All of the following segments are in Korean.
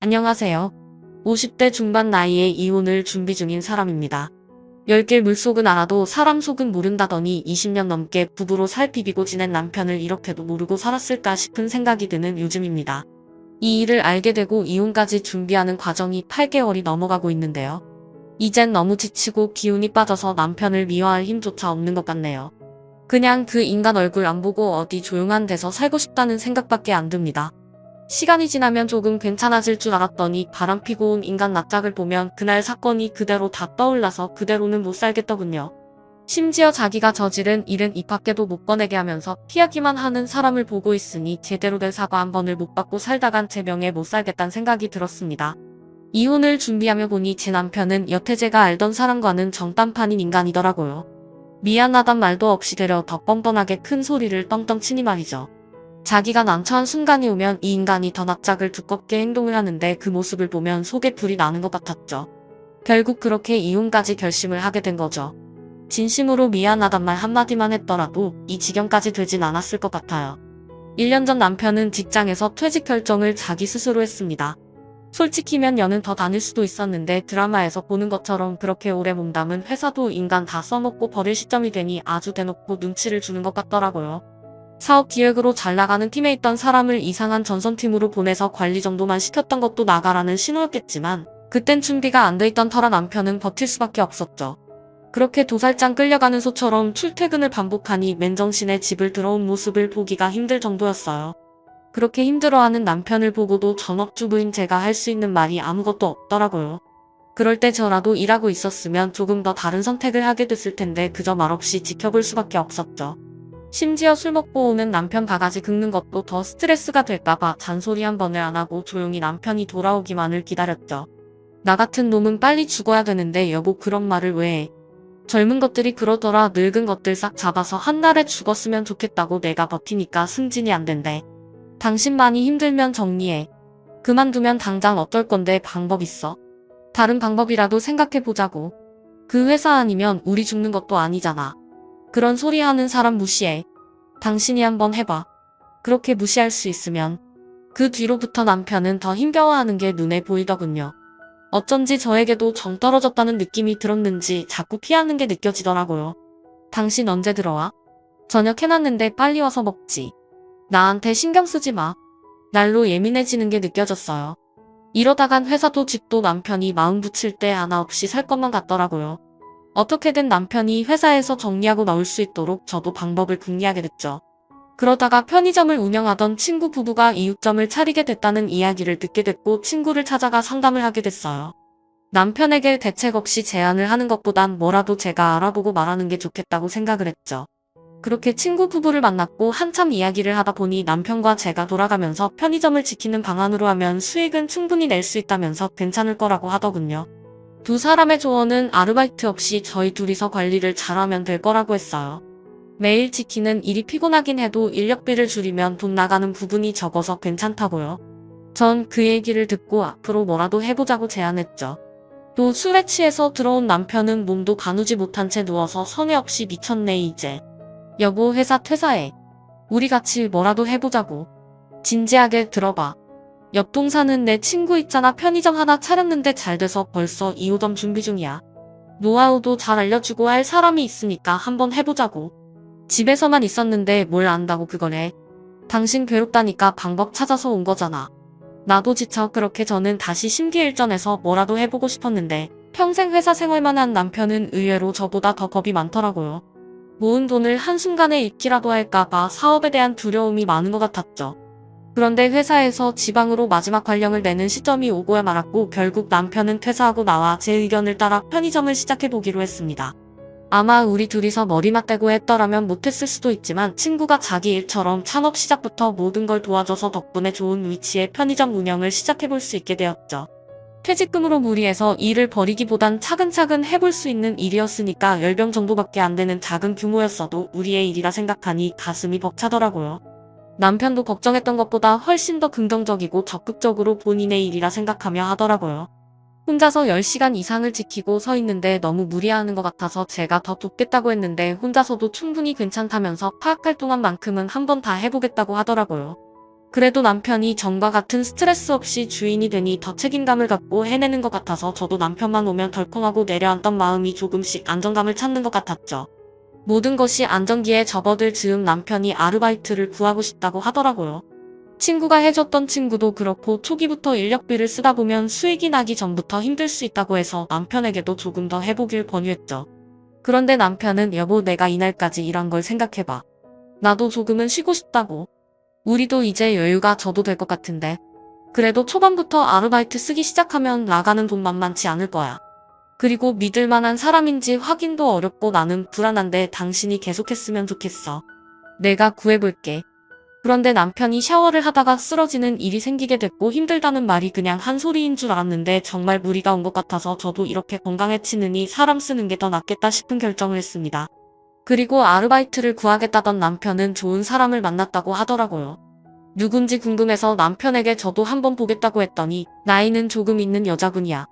안녕하세요. 50대 중반 나이에 이혼을 준비 중인 사람입니다. 10개 물속은 알아도 사람 속은 모른다더니 20년 넘게 부부로 살 비비고 지낸 남편을 이렇게도 모르고 살았을까 싶은 생각이 드는 요즘입니다. 이 일을 알게 되고 이혼까지 준비하는 과정이 8개월이 넘어가고 있는데요. 이젠 너무 지치고 기운이 빠져서 남편을 미워할 힘조차 없는 것 같네요. 그냥 그 인간 얼굴 안 보고 어디 조용한 데서 살고 싶다는 생각밖에 안 듭니다. 시간이 지나면 조금 괜찮아질 줄 알았더니 바람피고 온 인간 낯짝을 보면 그날 사건이 그대로 다 떠올라서 그대로는 못 살겠더군요. 심지어 자기가 저지른 일은 입 밖에도 못 꺼내게 하면서 피하기만 하는 사람을 보고 있으니 제대로 된 사과 한 번을 못 받고 살다간 제 명예 못 살겠다는 생각이 들었습니다. 이혼을 준비하며 보니 제 남편은 여태 제가 알던 사람과는 정반판인 인간이더라고요. 미안하단 말도 없이 되려 더 뻔뻔하게 큰 소리를 떵떵 치니 말이죠. 자기가 난처한 순간이 오면 이 인간이 더 낯짝을 두껍게 행동을 하는데 그 모습을 보면 속에 불이 나는 것 같았죠. 결국 그렇게 이혼까지 결심을 하게 된 거죠. 진심으로 미안하단 말 한마디만 했더라도 이 지경까지 되진 않았을 것 같아요. 1년 전 남편은 직장에서 퇴직 결정을 자기 스스로 했습니다. 솔직히 몇 년은 더 다닐 수도 있었는데 드라마에서 보는 것처럼 그렇게 오래 몸담은 회사도 인간 다 써먹고 버릴 시점이 되니 아주 대놓고 눈치를 주는 것 같더라고요. 사업 기획으로 잘 나가는 팀에 있던 사람을 이상한 전선팀으로 보내서 관리 정도만 시켰던 것도 나가라는 신호였겠지만 그땐 준비가 안 돼 있던 터라 남편은 버틸 수밖에 없었죠. 그렇게 도살장 끌려가는 소처럼 출퇴근을 반복하니 맨정신에 집을 들어온 모습을 보기가 힘들 정도였어요. 그렇게 힘들어하는 남편을 보고도 전업주부인 제가 할 수 있는 말이 아무것도 없더라고요. 그럴 때 저라도 일하고 있었으면 조금 더 다른 선택을 하게 됐을 텐데 그저 말없이 지켜볼 수밖에 없었죠. 심지어 술 먹고 오는 남편 바가지 긁는 것도 더 스트레스가 될까봐 잔소리 한 번을 안 하고 조용히 남편이 돌아오기만을 기다렸죠. 나 같은 놈은 빨리 죽어야 되는데 여보 그런 말을 왜 해? 젊은 것들이 그러더라. 늙은 것들 싹 잡아서 한날에 죽었으면 좋겠다고. 내가 버티니까 승진이 안 된대. 당신 많이 힘들면 정리해. 그만두면 당장 어떨 건데 방법 있어? 다른 방법이라도 생각해보자고. 그 회사 아니면 우리 죽는 것도 아니잖아. 그런 소리 하는 사람 무시해. 당신이 한번 해봐. 그렇게 무시할 수 있으면. 그 뒤로부터 남편은 더 힘겨워하는 게 눈에 보이더군요. 어쩐지 저에게도 정 떨어졌다는 느낌이 들었는지 자꾸 피하는 게 느껴지더라고요. 당신 언제 들어와? 저녁 해놨는데 빨리 와서 먹지. 나한테 신경 쓰지 마. 날로 예민해지는 게 느껴졌어요. 이러다간 회사도 집도 남편이 마음 붙일 때 하나 없이 살 것만 같더라고요. 어떻게든 남편이 회사에서 정리하고 나올 수 있도록 저도 방법을 궁리하게 됐죠. 그러다가 편의점을 운영하던 친구 부부가 이육점을 차리게 됐다는 이야기를 듣게 됐고 친구를 찾아가 상담을 하게 됐어요. 남편에게 대책 없이 제안을 하는 것보단 뭐라도 제가 알아보고 말하는 게 좋겠다고 생각을 했죠. 그렇게 친구 부부를 만났고 한참 이야기를 하다 보니 남편과 제가 돌아가면서 편의점을 지키는 방안으로 하면 수익은 충분히 낼 수 있다면서 괜찮을 거라고 하더군요. 두 사람의 조언은 아르바이트 없이 저희 둘이서 관리를 잘하면 될 거라고 했어요. 매일 지키는 일이 피곤하긴 해도 인력비를 줄이면 돈 나가는 부분이 적어서 괜찮다고요. 전 그 얘기를 듣고 앞으로 뭐라도 해보자고 제안했죠. 또 술에 취해서 들어온 남편은 몸도 가누지 못한 채 누워서 성의 없이 미쳤네 이제. 여보 회사 퇴사해. 우리 같이 뭐라도 해보자고. 진지하게 들어봐. 옆동 사는 내 친구 있잖아. 편의점 하나 차렸는데 잘 돼서 벌써 2호점 준비 중이야. 노하우도 잘 알려주고 할 사람이 있으니까 한번 해보자고. 집에서만 있었는데 뭘 안다고 그걸 해. 당신 괴롭다니까 방법 찾아서 온 거잖아. 나도 지쳐. 그렇게 저는 다시 심기일전해서 뭐라도 해보고 싶었는데 평생 회사 생활만 한 남편은 의외로 저보다 더 겁이 많더라고요. 모은 돈을 한순간에 잃기라도 할까봐 사업에 대한 두려움이 많은 것 같았죠. 그런데 회사에서 지방으로 마지막 관령을 내는 시점이 오고야 말았고 결국 남편은 퇴사하고 나와 제 의견을 따라 편의점을 시작해보기로 했습니다. 아마 우리 둘이서 머리 맞대고 했더라면 못했을 수도 있지만 친구가 자기 일처럼 창업 시작부터 모든 걸 도와줘서 덕분에 좋은 위치에 편의점 운영을 시작해볼 수 있게 되었죠. 퇴직금으로 무리해서 일을 벌이기보단 차근차근 해볼 수 있는 일이었으니까 열병 정도밖에 안 되는 작은 규모였어도 우리의 일이라 생각하니 가슴이 벅차더라고요. 남편도 걱정했던 것보다 훨씬 더 긍정적이고 적극적으로 본인의 일이라 생각하며 하더라고요. 혼자서 10시간 이상을 지키고 서 있는데 너무 무리하는 것 같아서 제가 더 돕겠다고 했는데 혼자서도 충분히 괜찮다면서 파악할 동안만큼은 한번 다 해보겠다고 하더라고요. 그래도 남편이 전과 같은 스트레스 없이 주인이 되니 더 책임감을 갖고 해내는 것 같아서 저도 남편만 오면 덜컹하고 내려앉던 마음이 조금씩 안정감을 찾는 것 같았죠. 모든 것이 안정기에 접어들 즈음 남편이 아르바이트를 구하고 싶다고 하더라고요. 친구가 해줬던 친구도 그렇고 초기부터 인력비를 쓰다 보면 수익이 나기 전부터 힘들 수 있다고 해서 남편에게도 조금 더 해보길 권유했죠. 그런데 남편은 여보 내가 이날까지 일한 걸 생각해봐. 나도 조금은 쉬고 싶다고. 우리도 이제 여유가 져도 될 것 같은데. 그래도 초반부터 아르바이트 쓰기 시작하면 나가는 돈 만만치 않을 거야. 그리고 믿을 만한 사람인지 확인도 어렵고 나는 불안한데 당신이 계속했으면 좋겠어. 내가 구해볼게. 그런데 남편이 샤워를 하다가 쓰러지는 일이 생기게 됐고 힘들다는 말이 그냥 한 소리인 줄 알았는데 정말 무리가 온 것 같아서 저도 이렇게 건강해지느니 사람 쓰는 게 더 낫겠다 싶은 결정을 했습니다. 그리고 아르바이트를 구하겠다던 남편은 좋은 사람을 만났다고 하더라고요. 누군지 궁금해서 남편에게 저도 한번 보겠다고 했더니 나이는 조금 있는 여자분이야.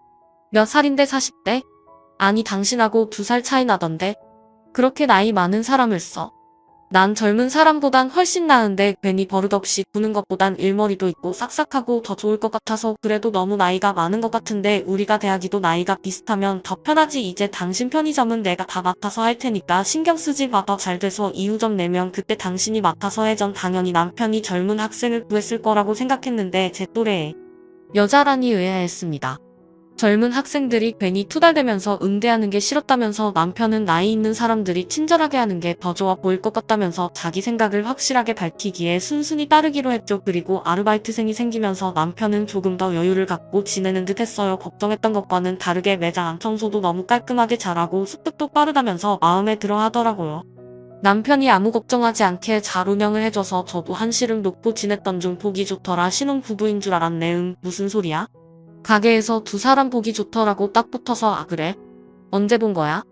몇 살인데 40대? 아니 당신하고 2살 차이 나던데. 그렇게 나이 많은 사람을 써. 난 젊은 사람보단 훨씬 나은데 괜히 버릇없이 구는 것보단 일머리도 있고 싹싹하고 더 좋을 것 같아서 그래도 너무 나이가 많은 것 같은데 우리가 대하기도 나이가 비슷하면 더 편하지. 이제 당신 편의점은 내가 다 맡아서 할 테니까 신경 쓰지 마. 더 잘 돼서 이유점 내면 그때 당신이 맡아서 해. 전 당연히 남편이 젊은 학생을 구했을 거라고 생각했는데 제 또래에 여자라니 의아했습니다. 젊은 학생들이 괜히 투덜대면서 응대하는 게 싫었다면서 남편은 나이 있는 사람들이 친절하게 하는 게 더 좋아 보일 것 같다면서 자기 생각을 확실하게 밝히기에 순순히 따르기로 했죠. 그리고 아르바이트생이 생기면서 남편은 조금 더 여유를 갖고 지내는 듯 했어요. 걱정했던 것과는 다르게 매장 안 청소도 너무 깔끔하게 잘하고 습득도 빠르다면서 마음에 들어 하더라고요. 남편이 아무 걱정하지 않게 잘 운영을 해줘서 저도 한시름 놓고 지냈던 중 보기 좋더라. 신혼부부인 줄 알았네. 무슨 소리야? 가게에서 2사람 보기 좋더라고 딱 붙어서. 아 그래? 언제 본 거야?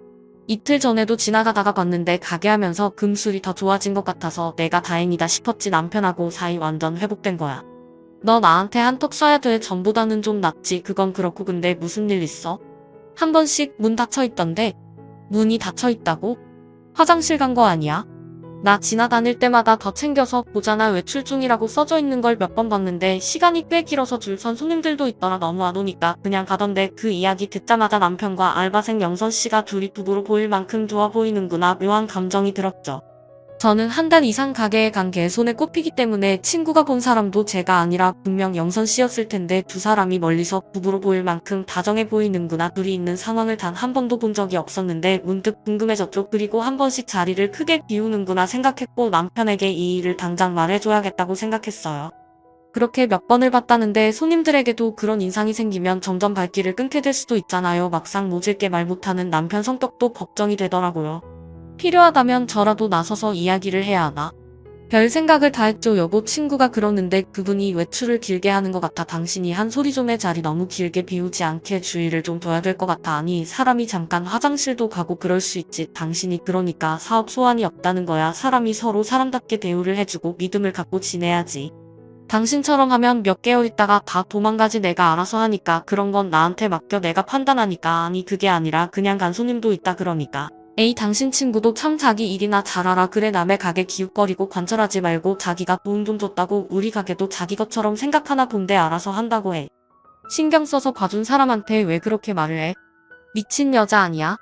이틀 전에도 지나가다가 봤는데 가게 하면서 금술이 더 좋아진 것 같아서 내가 다행이다 싶었지. 남편하고 사이 완전 회복된 거야. 너 나한테 한턱 쏴야 돼. 전보다는 좀 낫지. 그건 그렇고 근데 무슨 일 있어? 한 번씩 문 닫혀 있던데. 문이 닫혀 있다고? 화장실 간 거 아니야? 나 지나다닐 때마다 더 챙겨서 보잖아. 외출 중이라고 써져 있는 걸 몇 번 봤는데 시간이 꽤 길어서 줄 선 손님들도 있더라. 너무 안 오니까 그냥 가던데. 그 이야기 듣자마자 남편과 알바생 영선씨가 둘이 부부로 보일 만큼 좋아 보이는구나. 묘한 감정이 들었죠. 저는 한 달 이상 가게에 간 게 손에 꼽히기 때문에 친구가 본 사람도 제가 아니라 분명 영선씨였을 텐데 2사람이 멀리서 부부로 보일 만큼 다정해 보이는구나. 둘이 있는 상황을 단 한 번도 본 적이 없었는데 문득 궁금해졌죠. 그리고 한 번씩 자리를 크게 비우는구나 생각했고 남편에게 이 일을 당장 말해줘야겠다고 생각했어요. 그렇게 몇 번을 봤다는데 손님들에게도 그런 인상이 생기면 점점 발길을 끊게 될 수도 있잖아요. 막상 모질게 말 못하는 남편 성격도 걱정이 되더라고요. 필요하다면 저라도 나서서 이야기를 해야 하나? 별 생각을 다 했죠. 여보 친구가 그러는데 그분이 외출을 길게 하는 것 같아. 당신이 한 소리 좀 해. 자리 너무 길게 비우지 않게 주의를 좀 둬야 될 것 같아. 아니 사람이 잠깐 화장실도 가고 그럴 수 있지. 당신이 그러니까 사업 소환이 없다는 거야. 사람이 서로 사람답게 대우를 해주고 믿음을 갖고 지내야지. 당신처럼 하면 몇 개월 있다가 다 도망가지. 내가 알아서 하니까. 그런 건 나한테 맡겨. 내가 판단하니까. 아니 그게 아니라 그냥 간 손님도 있다 그러니까. 에이 당신 친구도 참 자기 일이나 잘하라. 그래 남의 가게 기웃거리고 관찰하지 말고 자기가 도움 좀 줬다고 우리 가게도 자기 것처럼 생각하나 본데 알아서 한다고 해. 신경 써서 봐준 사람한테 왜 그렇게 말을 해? 미친 여자 아니야?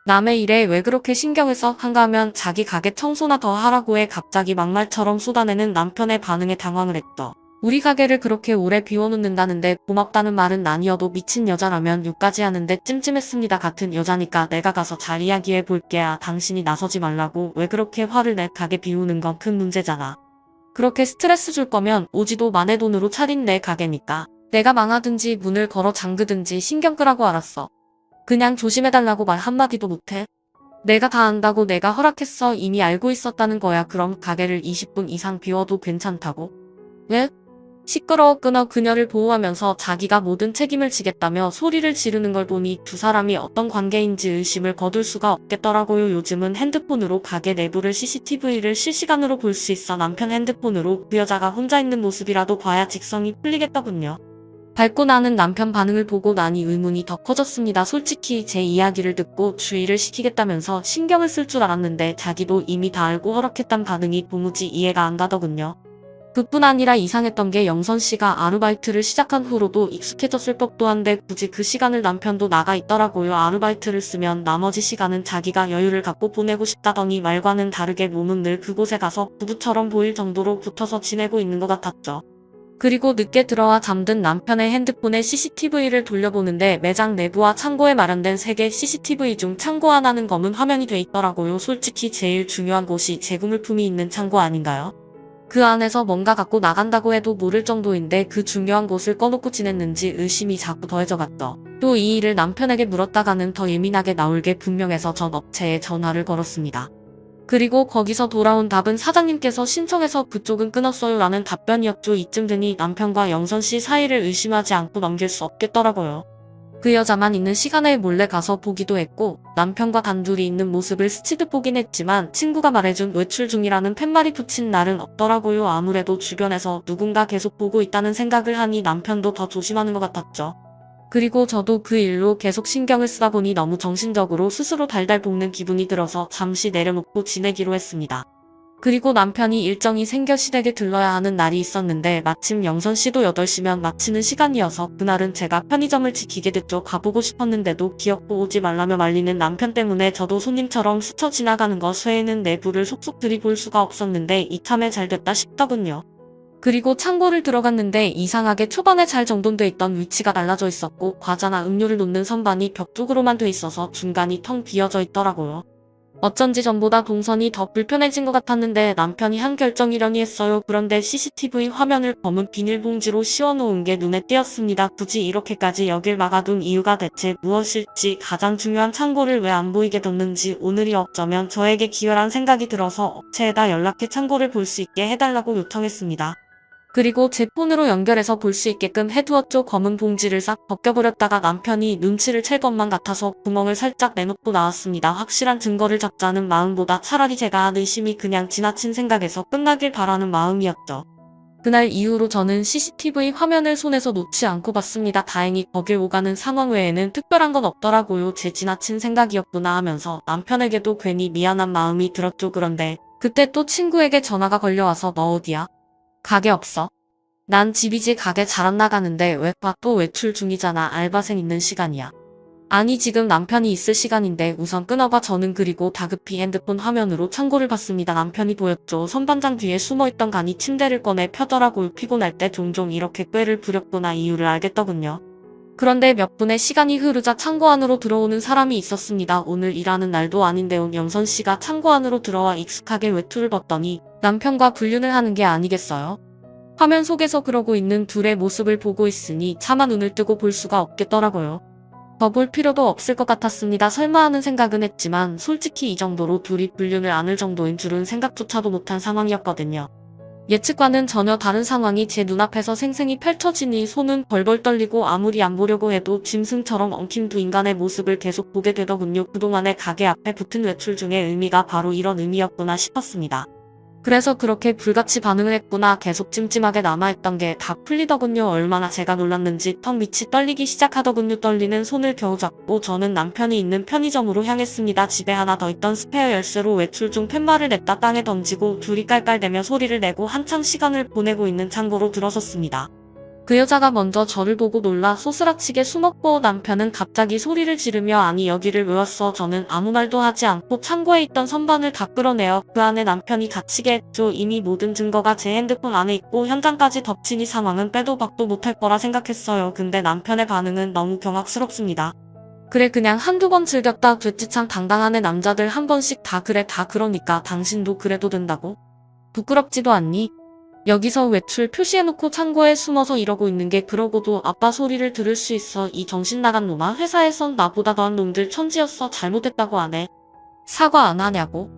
남의 일에 왜 그렇게 신경을 써? 한가하면 자기 가게 청소나 더 하라고 해. 갑자기 막말처럼 쏟아내는 남편의 반응에 당황을 했죠. 우리 가게를 그렇게 오래 비워놓는다는데 고맙다는 말은 아니어도 미친 여자라면 욕까지 하는데 찜찜했습니다. 같은 여자니까 내가 가서 잘 이야기해 볼게. 아 당신이 나서지 말라고. 왜 그렇게 화를 내? 가게 비우는 건 큰 문제잖아. 그렇게 스트레스 줄 거면 오지도 마네. 돈으로 차린 내 가게니까. 내가 망하든지 문을 걸어 잠그든지 신경 끄라고. 알았어. 그냥 조심해달라고 말 한마디도 못해? 내가 다 안다고. 내가 허락했어. 이미 알고 있었다는 거야. 그럼 가게를 20분 이상 비워도 괜찮다고? 왜? 시끄러워. 끊어. 그녀를 보호하면서 자기가 모든 책임을 지겠다며 소리를 지르는 걸 보니 2사람이 어떤 관계인지 의심을 거둘 수가 없겠더라고요. 요즘은 핸드폰으로 가게 내부를 CCTV를 실시간으로 볼 수 있어. 남편 핸드폰으로 그 여자가 혼자 있는 모습이라도 봐야 직성이 풀리겠더군요. 밟고 나는 남편 반응을 보고 나니 의문이 더 커졌습니다. 솔직히 제 이야기를 듣고 주의를 시키겠다면서 신경을 쓸 줄 알았는데 자기도 이미 다 알고 허락했단 반응이 도무지 이해가 안 가더군요. 그뿐 아니라 이상했던 게 영선 씨가 아르바이트를 시작한 후로도 익숙해졌을 법도 한데 굳이 그 시간을 남편도 나가 있더라고요. 아르바이트를 쓰면 나머지 시간은 자기가 여유를 갖고 보내고 싶다더니 말과는 다르게 몸은 늘 그곳에 가서 부부처럼 보일 정도로 붙어서 지내고 있는 것 같았죠. 그리고 늦게 들어와 잠든 남편의 핸드폰에 CCTV를 돌려보는데 매장 내부와 창고에 마련된 3개 CCTV 중 창고 하나는 검은 화면이 돼 있더라고요. 솔직히 제일 중요한 곳이 재구물품이 있는 창고 아닌가요? 그 안에서 뭔가 갖고 나간다고 해도 모를 정도인데 그 중요한 곳을 꺼놓고 지냈는지 의심이 자꾸 더해져갔죠. 또 이 일을 남편에게 물었다가는 더 예민하게 나올 게 분명해서 전 업체에 전화를 걸었습니다. 그리고 거기서 돌아온 답은 사장님께서 신청해서 그쪽은 끊었어요 라는 답변이었죠. 이쯤 되니 남편과 영선 씨 사이를 의심하지 않고 넘길 수 없겠더라고요. 그 여자만 있는 시간에 몰래 가서 보기도 했고 남편과 단둘이 있는 모습을 스치듯 보긴 했지만 친구가 말해준 외출 중이라는 팻말이 붙인 날은 없더라고요. 아무래도 주변에서 누군가 계속 보고 있다는 생각을 하니 남편도 더 조심하는 것 같았죠. 그리고 저도 그 일로 계속 신경을 쓰다 보니 너무 정신적으로 스스로 달달 볶는 기분이 들어서 잠시 내려놓고 지내기로 했습니다. 그리고 남편이 일정이 생겨 시댁에 들러야 하는 날이 있었는데 마침 영선 씨도 8시면 마치는 시간이어서 그날은 제가 편의점을 지키게 됐죠. 가보고 싶었는데도 기어코 오지 말라며 말리는 남편 때문에 저도 손님처럼 스쳐 지나가는 것 외에는 내부를 속속 들이볼 수가 없었는데 이참에 잘 됐다 싶더군요. 그리고 창고를 들어갔는데 이상하게 초반에 잘 정돈돼 있던 위치가 달라져 있었고 과자나 음료를 놓는 선반이 벽 쪽으로만 돼 있어서 중간이 텅 비어져 있더라고요. 어쩐지 전보다 동선이 더 불편해진 것 같았는데 남편이 한 결정이려니 했어요. 그런데 CCTV 화면을 검은 비닐봉지로 씌워놓은 게 눈에 띄었습니다. 굳이 이렇게까지 여길 막아둔 이유가 대체 무엇일지, 가장 중요한 창고를 왜 안 보이게 뒀는지 오늘이 어쩌면 저에게 기회란 생각이 들어서 업체에다 연락해 창고를 볼 수 있게 해달라고 요청했습니다. 그리고 제 폰으로 연결해서 볼 수 있게끔 해두었죠. 검은 봉지를 싹 벗겨버렸다가 남편이 눈치를 챌 것만 같아서 구멍을 살짝 내놓고 나왔습니다. 확실한 증거를 잡자는 마음보다 차라리 제가 한 의심이 그냥 지나친 생각에서 끝나길 바라는 마음이었죠. 그날 이후로 저는 CCTV 화면을 손에서 놓지 않고 봤습니다. 다행히 거길 오가는 상황 외에는 특별한 건 없더라고요. 제 지나친 생각이었구나 하면서 남편에게도 괜히 미안한 마음이 들었죠. 그런데 그때 또 친구에게 전화가 걸려와서 너 어디야? 가게 없어? 난 집이지. 가게 잘 안 나가는데 왜 또 외출 중이잖아. 알바생 있는 시간이야. 아니 지금 남편이 있을 시간인데 우선 끊어봐. 저는 그리고 다급히 핸드폰 화면으로 창고를 봤습니다. 남편이 보였죠. 선반장 뒤에 숨어있던 간이 침대를 꺼내 펴더라고요. 피곤할 때 종종 이렇게 꾀를 부렸구나. 이유를 알겠더군요. 그런데 몇 분의 시간이 흐르자 창고 안으로 들어오는 사람이 있었습니다. 오늘 일하는 날도 아닌데 온 영선 씨가 창고 안으로 들어와 익숙하게 외투를 벗더니 남편과 불륜을 하는 게 아니겠어요? 화면 속에서 그러고 있는 둘의 모습을 보고 있으니 차마 눈을 뜨고 볼 수가 없겠더라고요. 더 볼 필요도 없을 것 같았습니다. 설마 하는 생각은 했지만 솔직히 이 정도로 둘이 불륜을 안을 정도인 줄은 생각조차도 못한 상황이었거든요. 예측과는 전혀 다른 상황이 제 눈앞에서 생생히 펼쳐지니 손은 벌벌 떨리고 아무리 안 보려고 해도 짐승처럼 엉킨 두 인간의 모습을 계속 보게 되더군요. 그동안의 가게 앞에 붙은 외출 중의 의미가 바로 이런 의미였구나 싶었습니다. 그래서 그렇게 불같이 반응을 했구나. 계속 찜찜하게 남아있던 게 다 풀리더군요. 얼마나 제가 놀랐는지 턱 밑이 떨리기 시작하더군요. 떨리는 손을 겨우 잡고 저는 남편이 있는 편의점으로 향했습니다. 집에 하나 더 있던 스페어 열쇠로 외출 중 팻말을 냈다 땅에 던지고 둘이 깔깔대며 소리를 내고 한참 시간을 보내고 있는 창고로 들어섰습니다. 그 여자가 먼저 저를 보고 놀라 소스라치게 숨었고 남편은 갑자기 소리를 지르며 아니 여기를 왜 왔어. 저는 아무 말도 하지 않고 창고에 있던 선반을 다 끌어내어 그 안에 남편이 갇히게 했죠. 이미 모든 증거가 제 핸드폰 안에 있고 현장까지 덮치니 상황은 빼도 박도 못할 거라 생각했어요. 근데 남편의 반응은 너무 경악스럽습니다. 그래 그냥 한두 번 즐겼다 됐지. 참 당당하네. 남자들 한 번씩 다 그래. 다 그러니까 당신도 그래도 된다고? 부끄럽지도 않니? 여기서 외출 표시해놓고 창고에 숨어서 이러고 있는 게 그러고도 아빠 소리를 들을 수 있어. 이 정신 나간 놈아. 회사에선 나보다 더한 놈들 천지였어. 잘못했다고 안 해. 사과 안 하냐고.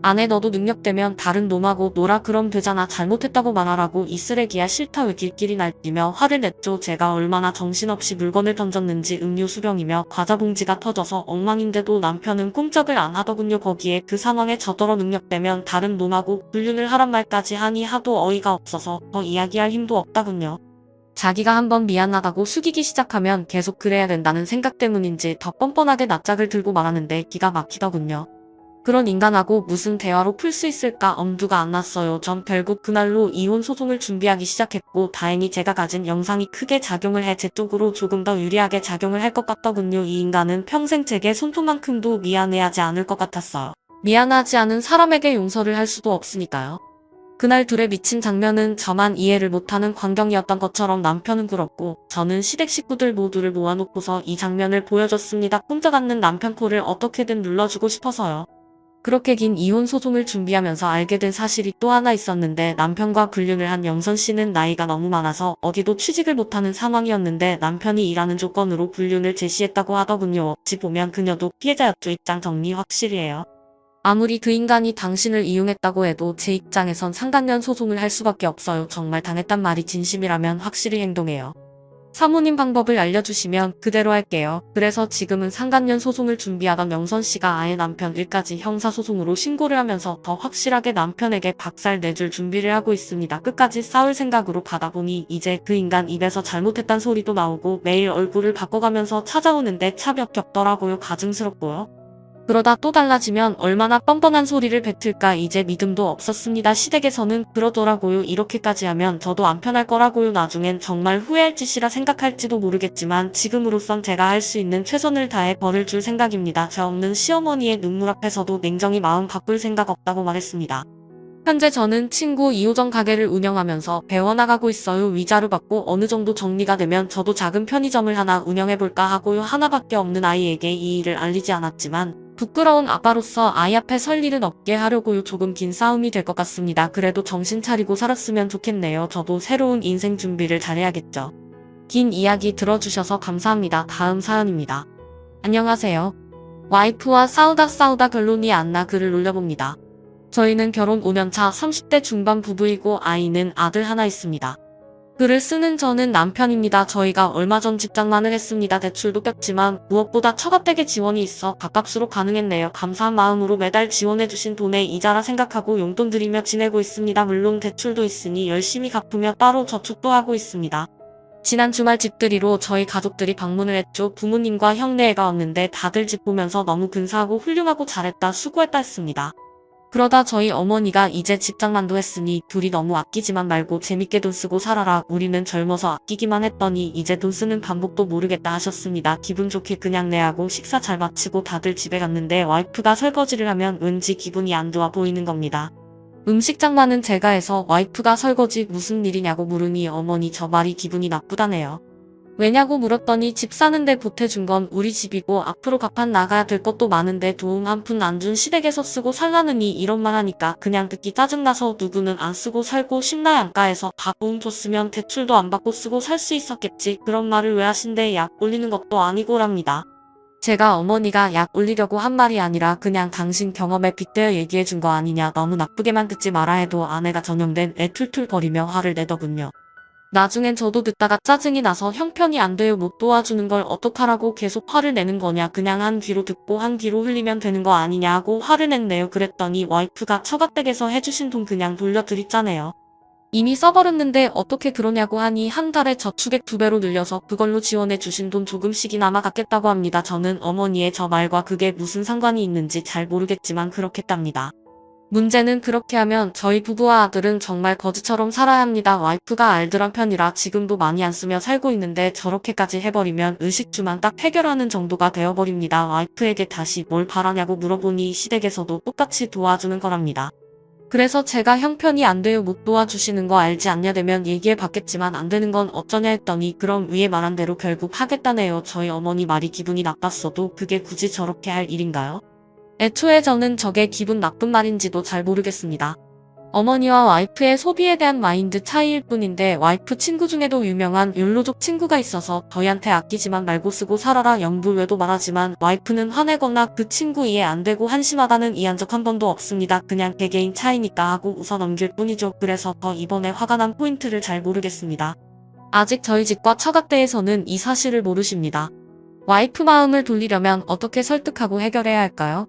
안 해. 너도 능력되면 다른 놈하고 놀아. 그럼 되잖아. 잘못했다고 말하라고. 이 쓰레기야. 싫다. 왜 길길이 날뛰며 화를 냈죠. 제가 얼마나 정신없이 물건을 던졌는지 음료 수병이며 과자 봉지가 터져서 엉망인데도 남편은 꼼짝을 안 하더군요. 거기에 그 상황에 저더러 능력되면 다른 놈하고 불륜을 하란 말까지 하니 하도 어이가 없어서 더 이야기할 힘도 없다군요. 자기가 한번 미안하다고 숙이기 시작하면 계속 그래야 된다는 생각 때문인지 더 뻔뻔하게 낯짝을 들고 말하는데 기가 막히더군요. 그런 인간하고 무슨 대화로 풀 수 있을까 엄두가 안 났어요. 전 결국 그날로 이혼 소송을 준비하기 시작했고 다행히 제가 가진 영상이 크게 작용을 해 제 쪽으로 조금 더 유리하게 작용을 할 것 같더군요. 이 인간은 평생 제게 손톱만큼도 미안해하지 않을 것 같았어요. 미안하지 않은 사람에게 용서를 할 수도 없으니까요. 그날 둘의 미친 장면은 저만 이해를 못하는 광경이었던 것처럼 남편은 굴었고 저는 시댁 식구들 모두를 모아놓고서 이 장면을 보여줬습니다. 꼼짝 않는 남편 코를 어떻게든 눌러주고 싶어서요. 그렇게 긴 이혼 소송을 준비하면서 알게 된 사실이 또 하나 있었는데 남편과 불륜을 한 영선 씨는 나이가 너무 많아서 어디도 취직을 못하는 상황이었는데 남편이 일하는 조건으로 불륜을 제시했다고 하더군요. 어찌 보면 그녀도 피해자였죠. 입장 정리 확실히 해요. 아무리 그 인간이 당신을 이용했다고 해도 제 입장에선 상간년 소송을 할 수밖에 없어요. 정말 당했단 말이 진심이라면 확실히 행동해요. 사모님 방법을 알려주시면 그대로 할게요. 그래서 지금은 상간년 소송을 준비하던 영선 씨가 아예 남편 일까지 형사소송으로 신고를 하면서 더 확실하게 남편에게 박살 내줄 준비를 하고 있습니다. 끝까지 싸울 생각으로 가다 보니 이제 그 인간 입에서 잘못했단 소리도 나오고 매일 얼굴을 바꿔가면서 찾아오는데 차벽겹더라고요. 가증스럽고요. 그러다 또 달라지면 얼마나 뻔뻔한 소리를 뱉을까 이제 믿음도 없었습니다. 시댁에서는 그러더라고요. 이렇게까지 하면 저도 안 편할 거라고요. 나중엔 정말 후회할 짓이라 생각할지도 모르겠지만 지금으로선 제가 할 수 있는 최선을 다해 벌을 줄 생각입니다. 죄 없는 시어머니의 눈물 앞에서도 냉정히 마음 바꿀 생각 없다고 말했습니다. 현재 저는 친구 2호점 가게를 운영하면서 배워나가고 있어요. 위자료 받고 어느 정도 정리가 되면 저도 작은 편의점을 하나 운영해볼까 하고요. 하나밖에 없는 아이에게 이 일을 알리지 않았지만 부끄러운 아빠로서 아이 앞에 설 일은 없게 하려고요. 조금 긴 싸움이 될 것 같습니다. 그래도 정신 차리고 살았으면 좋겠네요. 저도 새로운 인생 준비를 잘해야겠죠. 긴 이야기 들어주셔서 감사합니다. 다음 사연입니다. 안녕하세요. 와이프와 싸우다 결론이 안 나 글을 올려봅니다. 저희는 결혼 5년차 30대 중반 부부이고 아이는 아들 하나 있습니다. 글을 쓰는 저는 남편입니다. 저희가 얼마 전 집장만을 했습니다. 대출도 꼈지만 무엇보다 처가댁의 지원이 있어 가깝수록 가능했네요. 감사한 마음으로 매달 지원해주신 돈의 이자라 생각하고 용돈 드리며 지내고 있습니다. 물론 대출도 있으니 열심히 갚으며 따로 저축도 하고 있습니다. 지난 주말 집들이로 저희 가족들이 방문을 했죠. 부모님과 형네애가 왔는데 다들 집 보면서 너무 근사하고 훌륭하고 잘했다 수고했다 했습니다. 그러다 저희 어머니가 이제 집장만도 했으니 둘이 너무 아끼지만 말고 재밌게 돈 쓰고 살아라. 우리는 젊어서 아끼기만 했더니 이제 돈 쓰는 방법도 모르겠다 하셨습니다. 기분 좋게 그냥 내하고 식사 잘 마치고 다들 집에 갔는데 와이프가 설거지를 하면 왠지 기분이 안 좋아 보이는 겁니다. 음식 장만은 제가 해서 와이프가 설거지 무슨 일이냐고 물으니 어머니 저 말이 기분이 나쁘다네요. 왜냐고 물었더니 집 사는데 보태준 건 우리 집이고 앞으로 갚아 나가야 될 것도 많은데 도움 한 푼 안 준 시댁에서 쓰고 살라느니 이런 말 하니까 그냥 듣기 짜증나서 누구는 안 쓰고 살고 심라양가에서 다 도움 줬으면 대출도 안 받고 쓰고 살 수 있었겠지. 그런 말을 왜 하신대. 약 올리는 것도 아니고랍니다. 제가 어머니가 약 올리려고 한 말이 아니라 그냥 당신 경험에 빗대어 얘기해준 거 아니냐. 너무 나쁘게만 듣지 마라 해도 아내가 전염된 애 툴툴거리며 화를 내더군요. 나중엔 저도 듣다가 짜증이 나서 형편이 안 돼요. 못 도와주는 걸 어떡하라고 계속 화를 내는 거냐. 그냥 한 귀로 듣고 한 귀로 흘리면 되는 거 아니냐 하고 화를 냈네요. 그랬더니 와이프가 처가댁에서 해주신 돈 그냥 돌려드렸잖아요. 이미 써버렸는데 어떻게 그러냐고 하니 한 달에 저축액 2배로 늘려서 그걸로 지원해 주신 돈 조금씩이나마 갚겠다고 합니다. 저는 어머니의 저 말과 그게 무슨 상관이 있는지 잘 모르겠지만 그렇겠답니다. 문제는 그렇게 하면 저희 부부와 아들은 정말 거지처럼 살아야 합니다. 와이프가 알뜰한 편이라 지금도 많이 안 쓰며 살고 있는데 저렇게까지 해버리면 의식주만 딱 해결하는 정도가 되어버립니다. 와이프에게 다시 뭘 바라냐고 물어보니 시댁에서도 똑같이 도와주는 거랍니다. 그래서 제가 형편이 안 돼요. 못 도와주시는 거 알지 않냐 되면 얘기해 봤겠지만 안 되는 건 어쩌냐 했더니 그럼 위에 말한 대로 결국 하겠다네요. 저희 어머니 말이 기분이 나빴어도 그게 굳이 저렇게 할 일인가요? 애초에 저는 저게 기분 나쁜 말인지도 잘 모르겠습니다. 어머니와 와이프의 소비에 대한 마인드 차이일 뿐인데 와이프 친구 중에도 유명한 욜로족 친구가 있어서 저희한테 아끼지만 말고 쓰고 살아라 영불외도 말하지만 와이프는 화내거나 그 친구 이해 안 되고 한심하다는 이한 적 한 번도 없습니다. 그냥 개개인 차이니까 하고 웃어 넘길 뿐이죠. 그래서 더 이번에 화가 난 포인트를 잘 모르겠습니다. 아직 저희 집과 처갓댁에서는 이 사실을 모르십니다. 와이프 마음을 돌리려면 어떻게 설득하고 해결해야 할까요?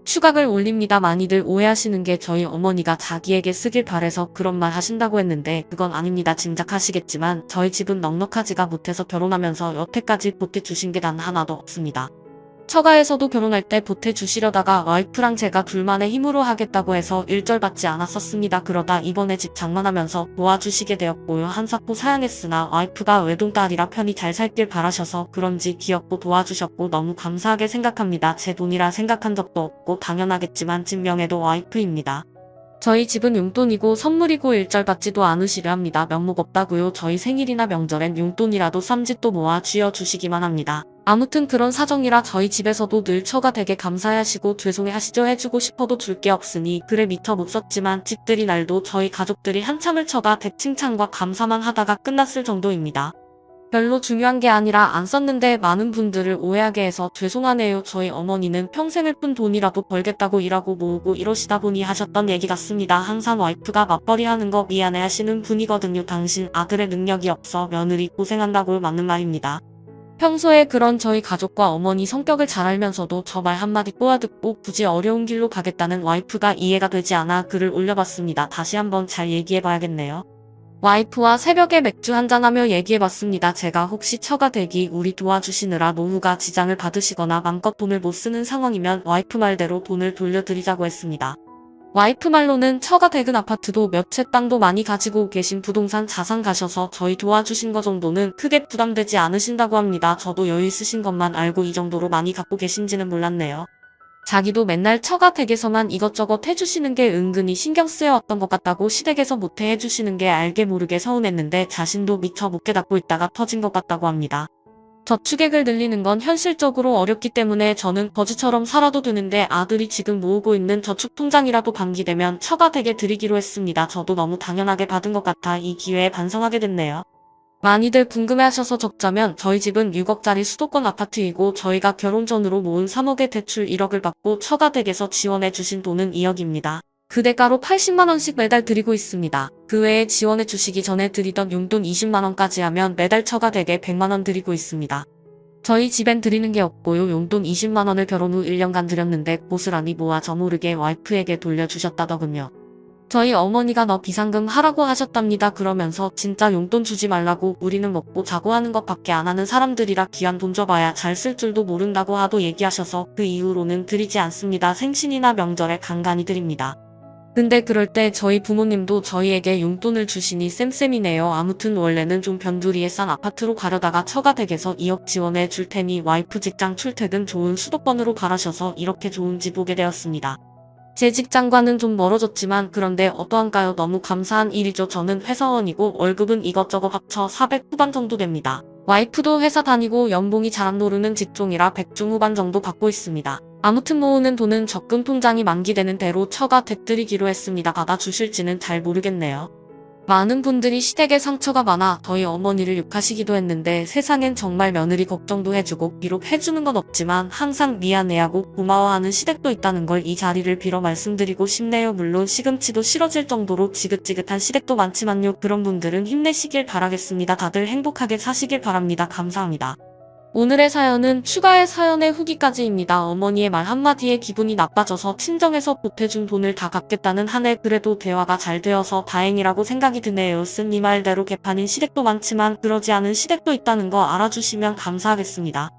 추각을 올립니다. 많이들 오해하시는 게 저희 어머니가 자기에게 쓰길 바래서 그런 말 하신다고 했는데 그건 아닙니다. 짐작하시겠지만 저희 집은 넉넉하지가 못해서 결혼하면서 여태까지 보태주신 게 단 하나도 없습니다. 처가에서도 결혼할 때 보태주시려다가 와이프랑 제가 둘만의 힘으로 하겠다고 해서 일절받지 않았었습니다. 그러다 이번에 집 장만하면서 도와주시게 되었고요. 한사코 사양했으나 와이프가 외동딸이라 편히 잘 살길 바라셔서 그런지 귀엽고 도와주셨고 너무 감사하게 생각합니다. 제 돈이라 생각한 적도 없고 당연하겠지만 집 명예도 와이프입니다. 저희 집은 용돈이고 선물이고 일절받지도 않으시려 합니다. 면목 없다고요. 저희 생일이나 명절엔 용돈이라도 쌈짓도 모아 쥐어주시기만 합니다. 아무튼 그런 사정이라 저희 집에서도 늘 처가 되게 감사해하시고 죄송해하시죠. 해주고 싶어도 줄 게 없으니 글에 미처 못 썼지만 집들이 날도 저희 가족들이 한참을 처가 댁 칭찬과 감사만 하다가 끝났을 정도입니다. 별로 중요한 게 아니라 안 썼는데 많은 분들을 오해하게 해서 죄송하네요. 저희 어머니는 평생을 푼 돈이라도 벌겠다고 일하고 모으고 이러시다 보니 하셨던 얘기 같습니다. 항상 와이프가 맞벌이 하는 거 미안해 하시는 분이거든요. 당신 아들의 능력이 없어 며느리 고생한다고 맞는 말입니다. 평소에 그런 저희 가족과 어머니 성격을 잘 알면서도 저 말 한마디 꼬아듣고 굳이 어려운 길로 가겠다는 와이프가 이해가 되지 않아 글을 올려봤습니다. 다시 한번 잘 얘기해봐야겠네요. 와이프와 새벽에 맥주 한잔하며 얘기해봤습니다. 제가 혹시 처가 댁이 우리 도와주시느라 노후가 지장을 받으시거나 맘껏 돈을 못 쓰는 상황이면 와이프 말대로 돈을 돌려드리자고 했습니다. 와이프 말로는 처가 댁은 아파트도 몇 채 땅도 많이 가지고 계신 부동산 자산 가셔서 저희 도와주신 거 정도는 크게 부담되지 않으신다고 합니다. 저도 여유 있으신 것만 알고 이 정도로 많이 갖고 계신지는 몰랐네요. 자기도 맨날 처가 댁에서만 이것저것 해주시는 게 은근히 신경 쓰여왔던 것 같다고 시댁에서 못해 해주시는 게 알게 모르게 서운했는데 자신도 미처 못 깨닫고 있다가 터진 것 같다고 합니다. 저축액을 늘리는 건 현실적으로 어렵기 때문에 저는 거지처럼 살아도 되는데 아들이 지금 모으고 있는 저축통장이라도 반기되면 처가 댁에 드리기로 했습니다. 저도 너무 당연하게 받은 것 같아 이 기회에 반성하게 됐네요. 많이들 궁금해하셔서 적자면 저희 집은 6억짜리 수도권 아파트이고 저희가 결혼 전으로 모은 3억의 대출 1억을 받고 처가 댁에서 지원해 주신 돈은 2억입니다. 그 대가로 80만원씩 매달 드리고 있습니다. 그 외에 지원해 주시기 전에 드리던 용돈 20만원까지 하면 매달 처가 댁에 100만원 드리고 있습니다. 저희 집엔 드리는 게 없고요. 용돈 20만원을 결혼 후 1년간 드렸는데 고스란히 모아 저 모르게 와이프에게 돌려주셨다더군요. 저희 어머니가 너 비상금 하라고 하셨답니다. 그러면서 진짜 용돈 주지 말라고 우리는 먹고 자고 하는 것밖에 안 하는 사람들이라 귀한 돈 줘봐야 잘 쓸 줄도 모른다고 하도 얘기하셔서 그 이후로는 드리지 않습니다. 생신이나 명절에 간간히 드립니다. 근데 그럴 때 저희 부모님도 저희에게 용돈을 주시니 쌤쌤이네요. 아무튼 원래는 좀 변두리에 싼 아파트로 가려다가 처가 댁에서 2억 지원해 줄 테니 와이프 직장 출퇴근 좋은 수도권으로 가라셔서 이렇게 좋은 집 오게 되었습니다. 제 직장과는 좀 멀어졌지만 그런데 어떠한가요? 너무 감사한 일이죠. 저는 회사원이고 월급은 이것저것 합쳐 400 후반 정도 됩니다. 와이프도 회사 다니고 연봉이 잘 안 오르는 직종이라 100중 후반 정도 받고 있습니다. 아무튼 모으는 돈은 적금 통장이 만기되는 대로 처가 댁 드리기로 했습니다. 받아주실지는 잘 모르겠네요. 많은 분들이 시댁에 상처가 많아 저희 어머니를 욕하시기도 했는데 세상엔 정말 며느리 걱정도 해주고 비록 해주는 건 없지만 항상 미안해하고 고마워하는 시댁도 있다는 걸 이 자리를 빌어 말씀드리고 싶네요. 물론 시금치도 싫어질 정도로 지긋지긋한 시댁도 많지만요. 그런 분들은 힘내시길 바라겠습니다. 다들 행복하게 사시길 바랍니다. 감사합니다. 오늘의 사연은 추가의 사연의 후기까지입니다. 어머니의 말 한마디에 기분이 나빠져서 친정에서 보태준 돈을 다 갚겠다는 한해 그래도 대화가 잘 되어서 다행이라고 생각이 드네요. 쓴 이 말대로 개판인 시댁도 많지만 그러지 않은 시댁도 있다는 거 알아주시면 감사하겠습니다.